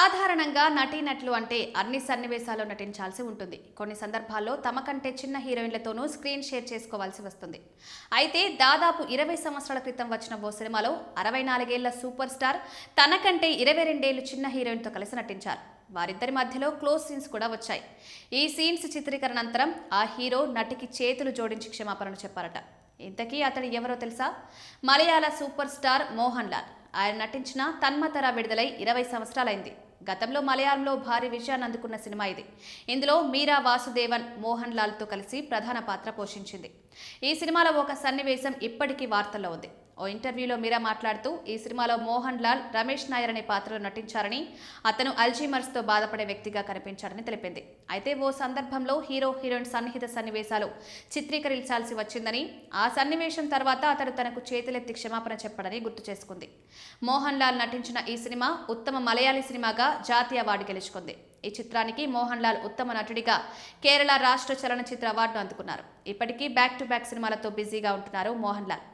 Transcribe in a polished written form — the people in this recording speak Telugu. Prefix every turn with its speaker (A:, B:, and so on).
A: సాధారణంగా నటీనటులు అంటే అన్ని సన్నివేశాల్లో నటించాల్సి ఉంటుంది. కొన్ని సందర్భాల్లో తమ కంటే చిన్న హీరోయిన్లతోనూ స్క్రీన్ షేర్ చేసుకోవాల్సి వస్తుంది. అయితే దాదాపు 20 సంవత్సరాల క్రితం వచ్చిన ఓ సినిమాలో 64 ఏళ్ల సూపర్ స్టార్ తనకంటే 22 ఏళ్లు చిన్న హీరోయిన్తో కలిసి నటించారు. వారిద్దరి మధ్యలో క్లోజ్ సీన్స్ కూడా వచ్చాయి. ఈ సీన్స్ చిత్రీకరణ అనంతరం ఆ హీరో నటికి చేతులు జోడించి క్షమాపణలు చెప్పారట. ఇంతకీ అతడు ఎవరో తెలుసా? మలయాళ సూపర్ స్టార్ మోహన్ లాల్. ఆయన నటించిన తన్మతర విడుదలై 20 సంవత్సరాలైంది. గతంలో మలయాళంలో భారీ విజయాన్ని అందుకున్న సినిమా ఇది. ఇందులో మీరా వాసుదేవన్ మోహన్ లాల్తో కలిసి ప్రధాన పాత్ర పోషించింది. ఈ సినిమాలో ఒక సన్నివేశం ఇప్పటికీ వార్తల్లో ఉంది. ఓ ఇంటర్వ్యూలో మీరా మాట్లాడుతూ ఈ సినిమాలో మోహన్ లాల్ రమేష్ నాయర్ అనే పాత్రలో నటించారని, అతను అల్జీమర్స్తో బాధపడే వ్యక్తిగా కనిపించాడని తెలిపింది. అయితే ఓ సందర్భంలో హీరో హీరోయిన్ సన్నిహిత సన్నివేశాలు చిత్రీకరించాల్సి వచ్చిందని, ఆ సన్నివేశం తర్వాత అతడు తనకు చేతులెత్తి క్షమాపణ చెప్పాడని గుర్తు చేసుకుంది. మోహన్ లాల్ నటించిన ఈ సినిమా ఉత్తమ మలయాళీ సినిమాగా జాతీయ అవార్డు గెలుచుకుంది. ఈ చిత్రానికి మోహన్ లాల్ ఉత్తమ నటుడిగా కేరళ రాష్ట్ర చలనచిత్ర అవార్డును అందుకున్నారు. ఇప్పటికీ బ్యాక్ టు బ్యాక్ సినిమాలతో బిజీగా ఉంటున్నారు మోహన్ లాల్.